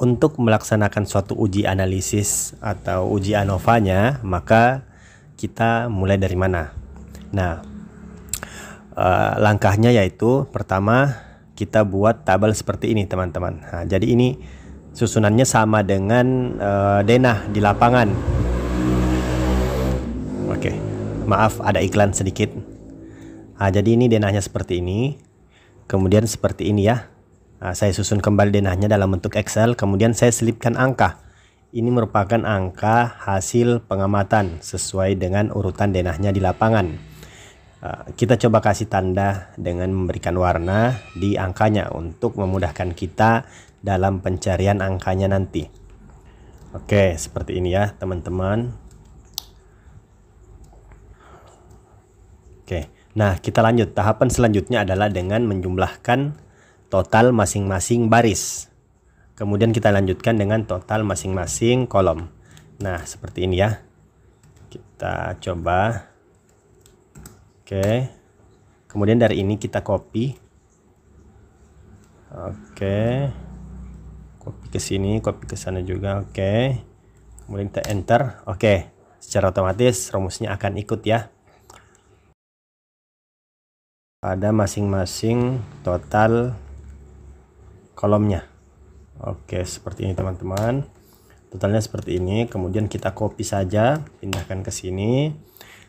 untuk melaksanakan suatu uji analisis atau uji ANOVA-nya, maka kita mulai dari mana? Nah, langkahnya yaitu pertama kita buat tabel seperti ini teman-teman. Nah, jadi ini susunannya sama dengan denah di lapangan. Oke, maaf ada iklan sedikit. Nah, jadi ini denahnya seperti ini, kemudian seperti ini ya. Nah, saya susun kembali denahnya dalam bentuk Excel, kemudian saya selipkan angka. Ini merupakan angka hasil pengamatan sesuai dengan urutan denahnya di lapangan. Kita coba kasih tanda dengan memberikan warna di angkanya untuk memudahkan kita dalam pencarian angkanya nanti. Oke, seperti ini ya teman-teman. Oke, nah kita lanjut. Tahapan selanjutnya adalah dengan menjumlahkan total masing-masing baris. Kemudian kita lanjutkan dengan total masing-masing kolom. Nah, seperti ini ya. Kita coba. Oke. Kemudian dari ini kita copy. Oke. Copy ke sini, copy ke sana juga. Oke. Kemudian kita enter. Oke. Secara otomatis rumusnya akan ikut ya. Pada masing-masing total kolomnya. Oke, seperti ini teman-teman. Totalnya seperti ini. Kemudian kita copy saja, pindahkan ke sini.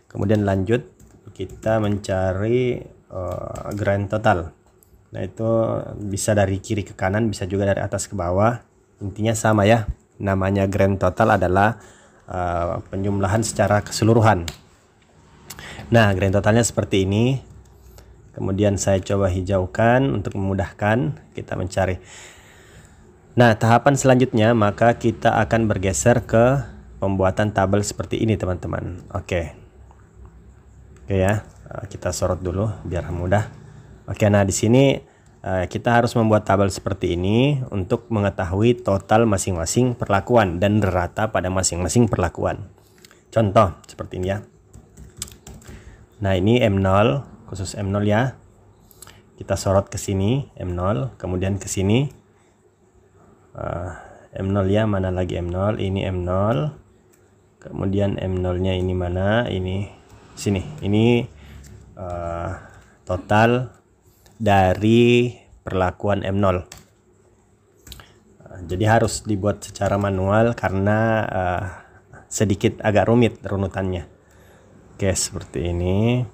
Kemudian lanjut, kita mencari grand total. Nah, itu bisa dari kiri ke kanan, bisa juga dari atas ke bawah. Intinya sama ya. Namanya grand total adalah penjumlahan secara keseluruhan. Nah, grand totalnya seperti ini. Kemudian saya coba hijaukan untuk memudahkan kita mencari. Nah, tahapan selanjutnya maka kita akan bergeser ke pembuatan tabel seperti ini teman-teman. Oke ya, kita sorot dulu biar mudah. Oke, nah di sini kita harus membuat tabel seperti ini untuk mengetahui total masing-masing perlakuan dan rata pada masing-masing perlakuan. Contoh seperti ini ya. Nah, ini M0, khusus M0 ya. Kita sorot ke sini M0, kemudian ke sini M0 ya, mana lagi M0, ini M0. Kemudian M0-nya ini mana? Ini sini. Ini total dari perlakuan M0. Jadi harus dibuat secara manual karena sedikit agak rumit runutannya. Oke, seperti ini.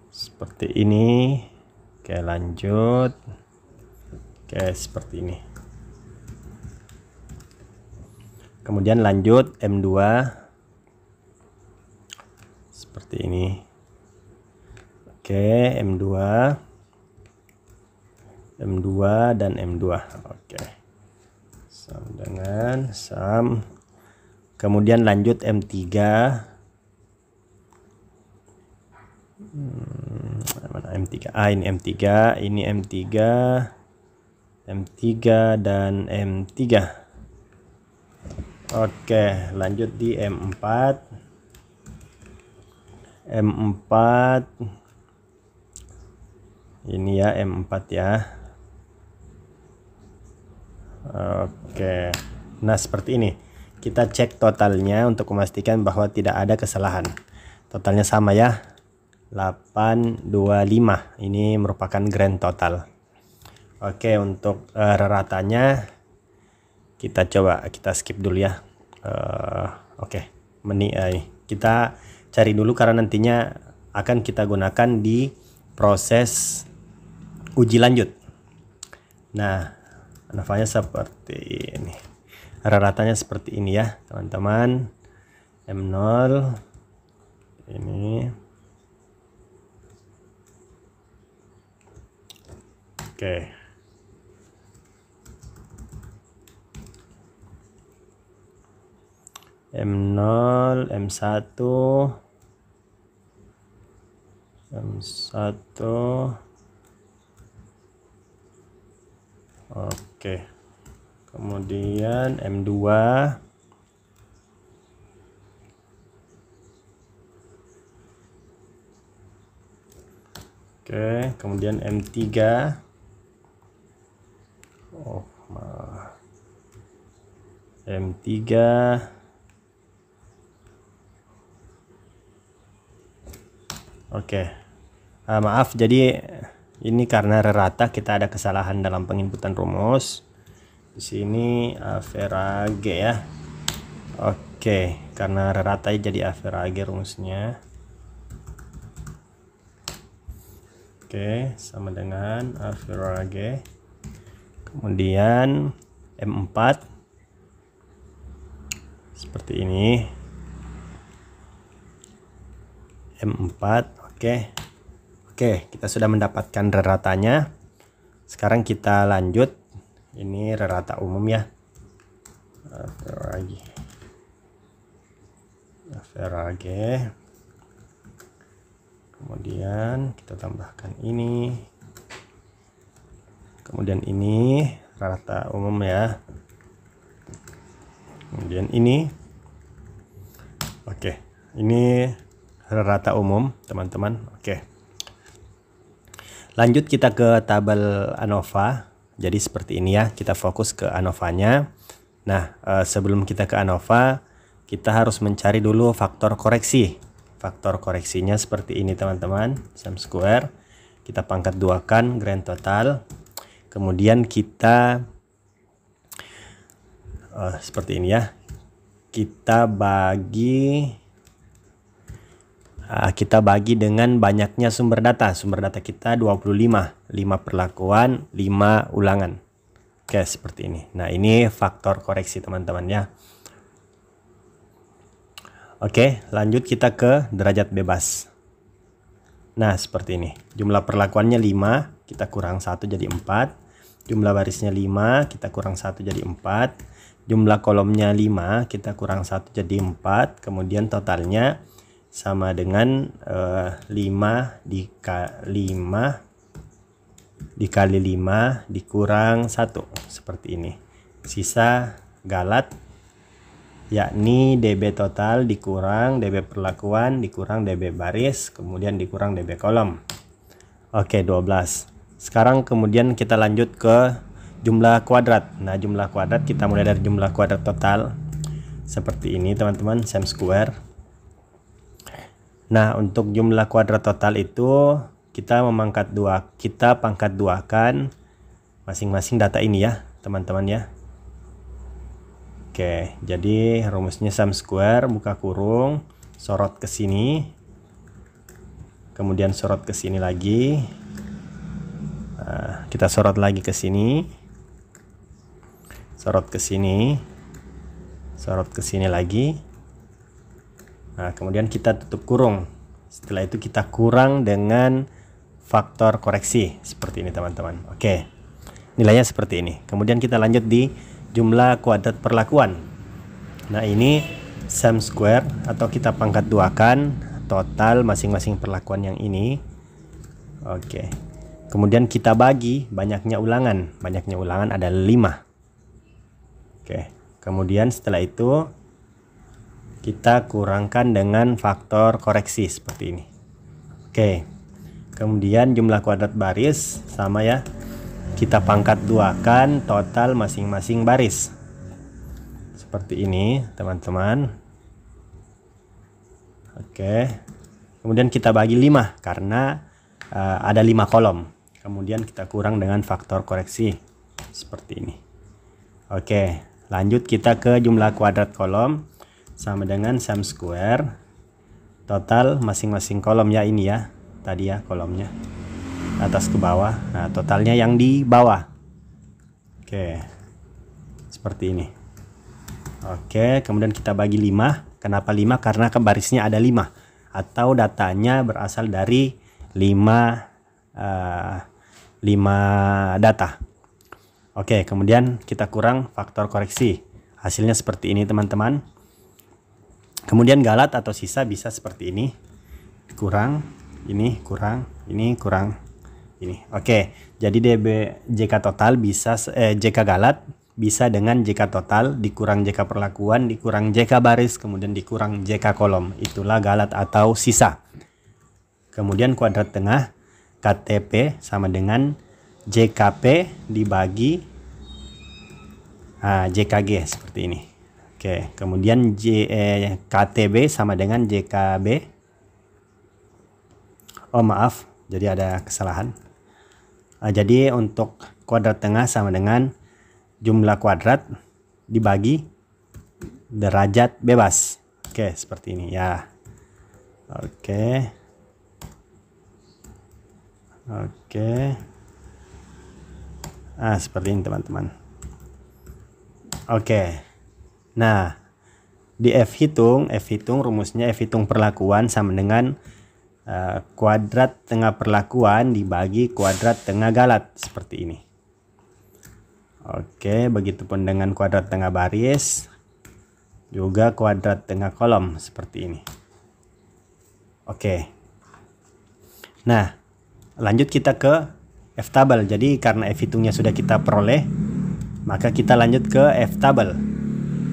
Seperti ini. Oke, lanjut. Oke, seperti ini. Kemudian lanjut M2 seperti ini. Oke, M2 dan M2. Oke. Sama dengan sam. Kemudian lanjut M3. Mana M3? Ini M3, ini M3. M3 dan M3. Oke, lanjut di M4. M4 ini ya, M4 ya. Oke, nah seperti ini kita cek totalnya untuk memastikan bahwa tidak ada kesalahan. Totalnya sama ya, 825. Ini merupakan grand total. Oke, untuk ratanya kita coba kita skip dulu ya. Oke, kita cari dulu karena nantinya akan kita gunakan di proses uji lanjut. Nah, ANOVA-nya seperti ini. Ratanya seperti ini ya, teman-teman. M0 ini. Oke. M0, M1, M1. Oke. Kemudian M2. Oke, kemudian M3. 3. Oke. Maaf, jadi ini karena rata kita ada kesalahan dalam penginputan rumus. Di sini average ya. Oke, karena rata jadi average rumusnya. Oke, sama dengan average. Kemudian M4 seperti ini. M4. Oke, kita sudah mendapatkan reratanya. Sekarang kita lanjut. Ini rerata umum ya. Average. Kemudian kita tambahkan ini. Kemudian ini rata umum ya. Kemudian ini. Oke, ini rata umum teman-teman. Oke. Lanjut kita ke tabel ANOVA. Jadi seperti ini ya, kita fokus ke ANOVA-nya. Nah, sebelum kita ke ANOVA, kita harus mencari dulu faktor koreksi. Faktor koreksinya seperti ini teman-teman. Sum square. Kita pangkat 2-kan grand total. Kemudian kita seperti ini ya. Kita bagi dengan banyaknya sumber data. Sumber data kita 25. 5 perlakuan, 5 ulangan. Oke, seperti ini. Nah, ini faktor koreksi teman-teman ya. Oke, lanjut kita ke derajat bebas. Nah, seperti ini. Jumlah perlakuannya 5, kita kurang 1 jadi 4. Jumlah barisnya 5, kita kurang 1 jadi 4. Jumlah kolomnya 5, kita kurang 1 jadi 4. Kemudian totalnya sama dengan 5 dikali 5 dikurang 1. Seperti ini. Sisa galat, yakni DB total dikurang DB perlakuan dikurang DB baris, kemudian dikurang DB kolom. Oke, 12. Sekarang kemudian kita lanjut ke jumlah kuadrat. Nah, jumlah kuadrat kita mulai dari jumlah kuadrat total. Seperti ini teman-teman, sum square. Nah, untuk jumlah kuadrat total itu kita pangkat 2-kan masing-masing data ini ya, teman-teman ya. Oke, jadi rumusnya sum square, buka kurung, sorot ke sini. Kemudian sorot ke sini lagi. Nah, kita sorot lagi ke sini. Sorot ke sini. Sorot ke sini lagi. Nah, kemudian kita tutup kurung. Setelah itu kita kurang dengan faktor koreksi. Seperti ini teman-teman. Oke. Nilainya seperti ini. Kemudian kita lanjut di jumlah kuadrat perlakuan. Nah, ini sum square atau kita pangkat 2-kan total masing-masing perlakuan yang ini. Oke. Kemudian kita bagi banyaknya ulangan. Banyaknya ulangan ada 5. Oke. Kemudian setelah itu kita kurangkan dengan faktor koreksi seperti ini. Oke. Kemudian jumlah kuadrat baris sama ya. Kita pangkat 2-kan total masing-masing baris. Seperti ini, teman-teman. Oke. Kemudian kita bagi 5 karena ada 5 kolom. Kemudian kita kurang dengan faktor koreksi. Seperti ini. Oke, lanjut kita ke jumlah kuadrat kolom sama dengan sum square. Total masing-masing kolom ya, ini ya. Tadi ya kolomnya. Atas ke bawah. Nah, totalnya yang di bawah. Oke. Seperti ini. Oke, kemudian kita bagi 5. Kenapa 5? Karena ke barisnya ada 5. Atau datanya berasal dari 5 data. Oke, kemudian kita kurang faktor koreksi. Hasilnya seperti ini teman-teman. Kemudian galat atau sisa bisa seperti ini. Kurang, ini kurang, ini kurang, ini. Oke, jadi JK total bisa JK galat bisa dengan JK total dikurang JK perlakuan dikurang JK baris kemudian dikurang JK kolom. Itulah galat atau sisa. Kemudian kuadrat tengah KTP sama dengan JKP dibagi JKG seperti ini. Oke, kemudian KTB sama dengan JKB. Oh maaf, jadi ada kesalahan. Jadi untuk kuadrat tengah sama dengan jumlah kuadrat dibagi derajat bebas. Oke, seperti ini ya. Oke. Seperti ini teman-teman. Oke. Nah, di F hitung rumusnya F hitung perlakuan sama dengan kuadrat tengah perlakuan dibagi kuadrat tengah galat, seperti ini. Oke, begitupun dengan kuadrat tengah baris, juga kuadrat tengah kolom, seperti ini. Oke. Nah, lanjut kita ke F tabel. Jadi karena F hitungnya sudah kita peroleh, maka kita lanjut ke F tabel.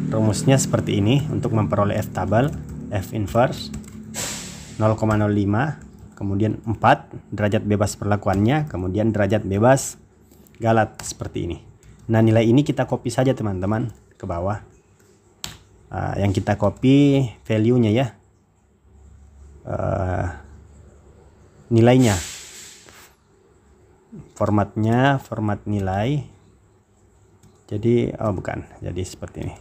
Rumusnya seperti ini untuk memperoleh F tabel. F inverse 0,05, kemudian 4 derajat bebas perlakuannya, kemudian derajat bebas galat, seperti ini. Nah, nilai ini kita copy saja teman-teman ke bawah. Yang kita copy value-nya ya, nilainya, formatnya format nilai. Jadi bukan, jadi seperti ini.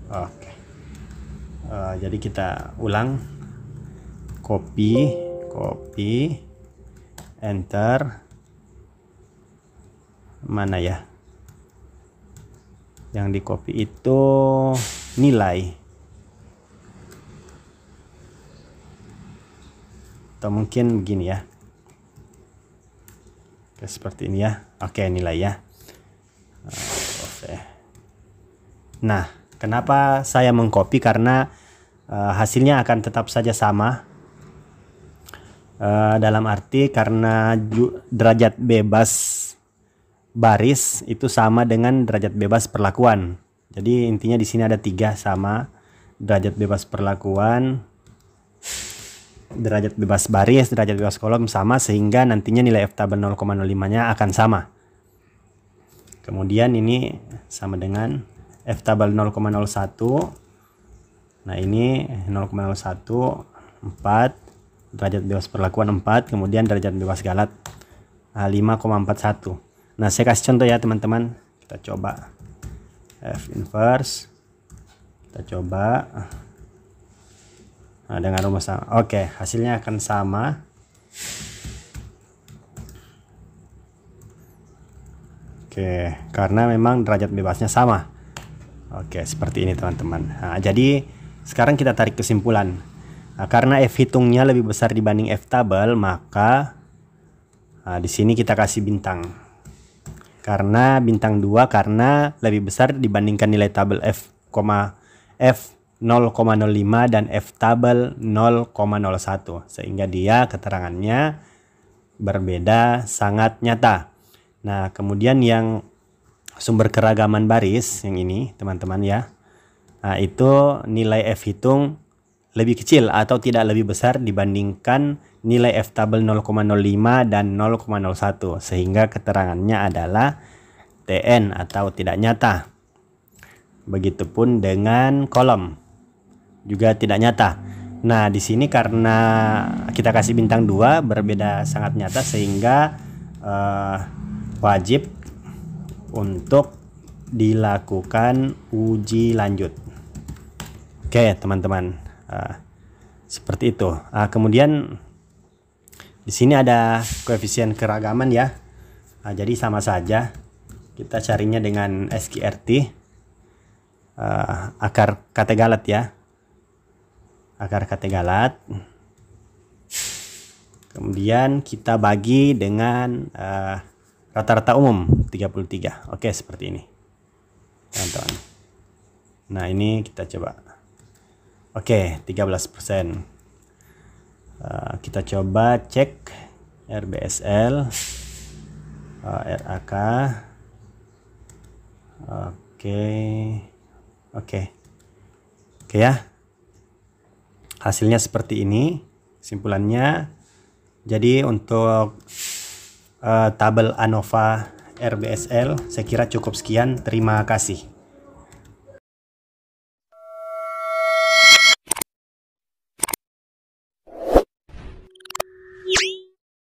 Oke. Jadi kita ulang, copy, enter. Mana ya? Yang di copy itu nilai. Atau mungkin begini ya. Oke, seperti ini ya. Oke, nilai ya. Oke. Nah, kenapa saya mengcopy? Karena hasilnya akan tetap saja sama. Dalam arti karena derajat bebas baris itu sama dengan derajat bebas perlakuan. Jadi intinya di sini ada 3 sama, derajat bebas perlakuan, derajat bebas baris, derajat bebas kolom sama, sehingga nantinya nilai F tabel 0,05-nya akan sama. Kemudian ini sama dengan F tabel 0,01. Nah, ini 0,01, 4, derajat bebas perlakuan 4, kemudian derajat bebas galat 5,41. Nah, saya kasih contoh ya teman-teman. Kita coba F inverse. Kita coba. Nah, dengan rumus sama. Oke, hasilnya akan sama. Oke, karena memang derajat bebasnya sama. Oke, seperti ini teman-teman. Nah, jadi sekarang kita tarik kesimpulan. Nah, karena F hitungnya lebih besar dibanding F tabel, maka di sini kita kasih bintang. Karena bintang 2 karena lebih besar dibandingkan nilai tabel F 0,05 dan F tabel 0,01, sehingga dia keterangannya berbeda sangat nyata. Nah, kemudian yang sumber keragaman baris yang ini teman-teman ya, nah, itu nilai F hitung lebih kecil atau tidak lebih besar dibandingkan nilai F tabel 0,05 dan 0,01, sehingga keterangannya adalah TN atau tidak nyata. Begitupun dengan kolom juga tidak nyata. Nah, di sini karena kita kasih bintang 2 berbeda sangat nyata, sehingga wajib untuk dilakukan uji lanjut. Oke teman-teman, seperti itu. Kemudian di sini ada koefisien keragaman ya. Jadi sama saja kita carinya dengan SQRT, akar kate galat ya, akar kate galat. Kemudian kita bagi dengan rata-rata umum 33. Oke, seperti ini teman-teman. Nah, ini kita coba. Oke, 13%. Kita coba cek RBSL, RAK. Oke ya. Hasilnya seperti ini. Kesimpulannya, jadi untuk tabel ANOVA RBSL saya kira cukup sekian. Terima kasih.